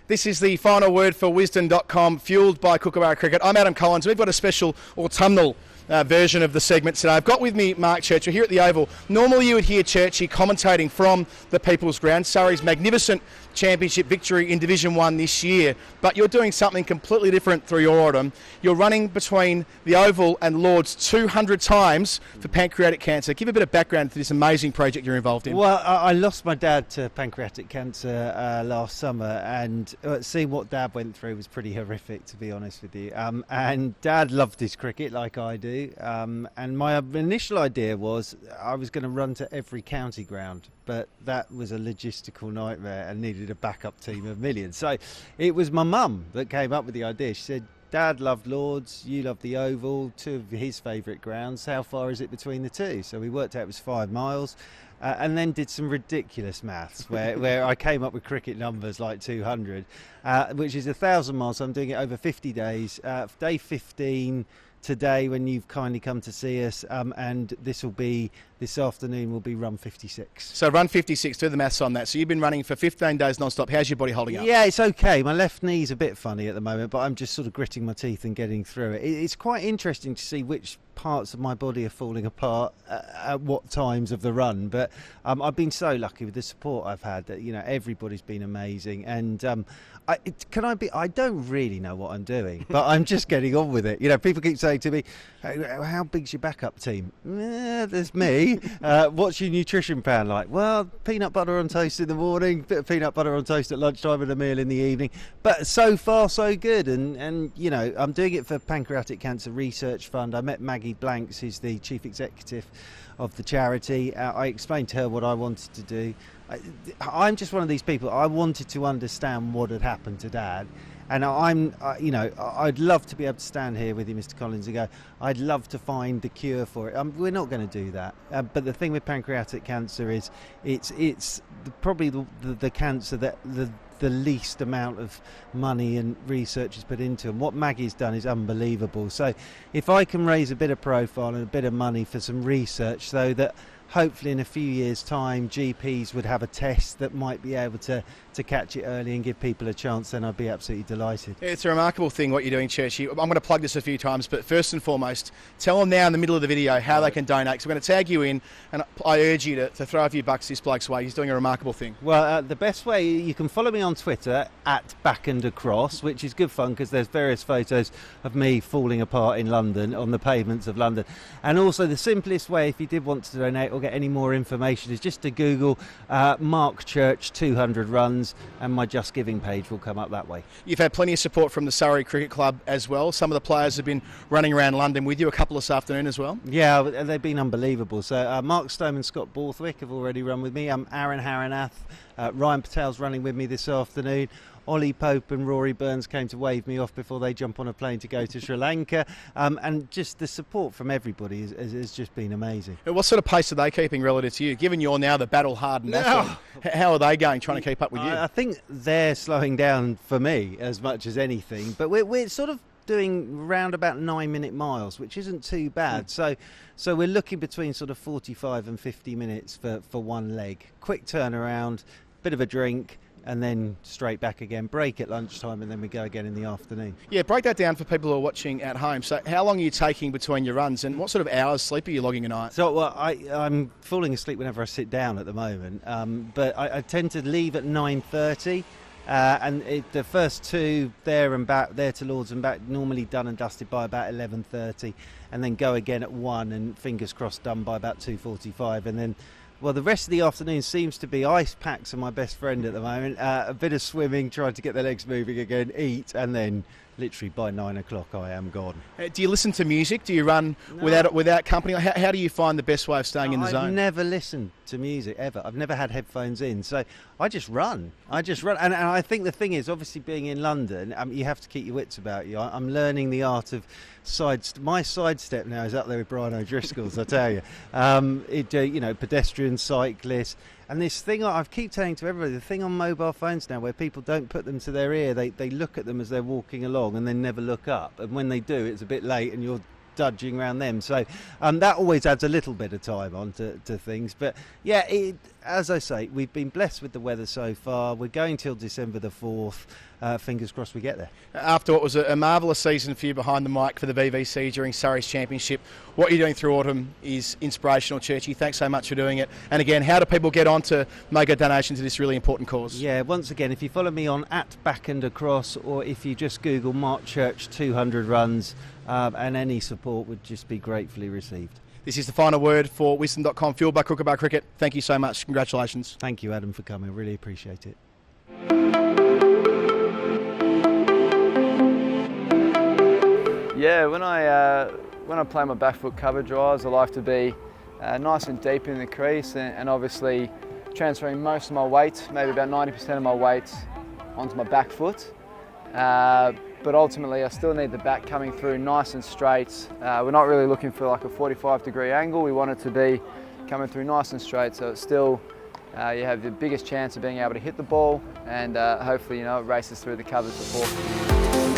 This is the final word for Wisden.com, fueled by Kookaburra Cricket. I'm Adam Collins. We've got a special autumnal version of the segment today. I've got with me Mark Churchill here at the Oval. Normally you would hear Churchy commentating from the People's Ground, Surrey's magnificent championship victory in Division 1 this year, but you're doing something completely different through your autumn. You're running between the Oval and Lords 200 times for pancreatic cancer. Give a bit of background to this amazing project you're involved in. Well, I lost my dad to pancreatic cancer last summer, and seeing what Dad went through was pretty horrific, to be honest with you. And Dad loved his cricket like I do. And my initial idea was I was going to run to every county ground, but that was a logistical nightmare and needed a backup team of millions. So it was my mum that came up with the idea. She said, Dad loved Lords, you loved the Oval, two of his favourite grounds. How far is it between the two? So we worked out it was 5 miles. And then did some ridiculous maths where I came up with cricket numbers like 200, which is 1,000 miles. So I'm doing it over 50 days. Day 15 today when you've kindly come to see us, and this afternoon will be run 56. So run 56, do the maths on that. So you've been running for 15 days non-stop. How's your body holding up? Yeah, it's okay. My left knee's a bit funny at the moment, but I'm just sort of gritting my teeth and getting through it. It's quite interesting to see which parts of my body are falling apart at what times of the run, but I've been so lucky with the support I've had that, you know, everybody's been amazing, and I don't really know what I'm doing, but I'm just getting on with it. You know, people keep saying to me, how big's your backup team? There's me. What's your nutrition plan like? Well, peanut butter on toast in the morning, bit of peanut butter on toast at lunchtime and a meal in the evening, but so far so good. And you know, I'm doing it for Pancreatic Cancer Research Fund. I met Maggie Blanks, who's the chief executive of the charity. I explained to her what I wanted to do. I'm just one of these people. I wanted to understand what had happened to Dad, and I'd love to be able to stand here with you, Mr. Collins, and go, I'd love to find the cure for it. We're not going to do that. But the thing with pancreatic cancer is it's probably the cancer that the least amount of money and research is put into, and what Maggie's done is unbelievable. So if I can raise a bit of profile and a bit of money for some research, so that hopefully in a few years' time GPs would have a test that might be able to catch it early and give people a chance, then I'd be absolutely delighted. It's a remarkable thing what you're doing, Churchy. I'm going to plug this a few times, but first and foremost, tell them now in the middle of the video how they can donate. So we're going to tag you in, and I urge you to throw a few bucks this bloke's way. He's doing a remarkable thing. Well, the best way, you can follow me on Twitter at @backandacross, which is good fun because there's various photos of me falling apart in London, on the pavements of London. And also the simplest way, if you did want to donate or get any more information, is just to Google Mark Church 200 runs, and my Just Giving page will come up that way. You've had plenty of support from the Surrey Cricket Club as well. Some of the players have been running around London with you, a couple this afternoon as well. Yeah, they've been unbelievable. So Mark Stone and Scott Borthwick have already run with me. Aaron Haranath, Ryan Patel's running with me this afternoon. Ollie Pope and Rory Burns came to wave me off before they jump on a plane to go to Sri Lanka, and just the support from everybody has just been amazing. What sort of pace are they keeping relative to you, given you're now the battle-hardened athlete? How are they going, trying to keep up with you? I think they're slowing down for me as much as anything, but we're sort of doing round about 9-minute miles, which isn't too bad. So we're looking between sort of 45 and 50 minutes for one leg. Quick turnaround, bit of a drink, and then straight back again, break at lunchtime, and then we go again in the afternoon. Yeah, break that down for people who are watching at home. So how long are you taking between your runs, and what sort of hours sleep are you logging a night? So well, I'm falling asleep whenever I sit down at the moment, but I tend to leave at 9:30, and the first two there to Lords and back, normally done and dusted by about 11:30, and then go again at 1, and fingers crossed done by about 2:45, and then, well, the rest of the afternoon seems to be ice packs are my best friend at the moment. A bit of swimming, trying to get the legs moving again, eat, and then literally by 9 o'clock I am gone. Do you listen to music? Do you run without company? How do you find the best way of staying in the zone? I've never listened to music ever. I've never had headphones in, so I just run. And I think the thing is, obviously being in London, you have to keep your wits about you. I'm learning the art of my sidestep now is up there with Brian O'Driscoll's, I tell you. Pedestrian, cyclists. And this thing I keep telling to everybody, the thing on mobile phones now where people don't put them to their ear, they look at them as they're walking along and then never look up. And when they do, it's a bit late and you're dudging around them. So that always adds a little bit of time on to things. But yeah, as I say, we've been blessed with the weather so far. We're going till December the 4th. fingers crossed we get there. After what was a marvellous season for you behind the mic for the VVC during Surrey's Championship, what you're doing through autumn is inspirational, Churchy. Thanks so much for doing it. And again, how do people get on to make a donation to this really important cause? Yeah, once again, if you follow me on @backandacross, or if you just Google Mark Church 200 runs, and any support would just be gratefully received. This is the final word for Wisden.com, fueled by Kookaburra Cricket. Thank you so much. Congratulations. Thank you, Adam, for coming. Really appreciate it. Yeah, when I play my back foot cover drives, I like to be nice and deep in the crease, and obviously transferring most of my weight, maybe about 90% of my weight, onto my back foot. But ultimately I still need the bat coming through nice and straight. We're not really looking for like a 45-degree angle. We want it to be coming through nice and straight, so it's still you have the biggest chance of being able to hit the ball, and hopefully, it races through the covers before.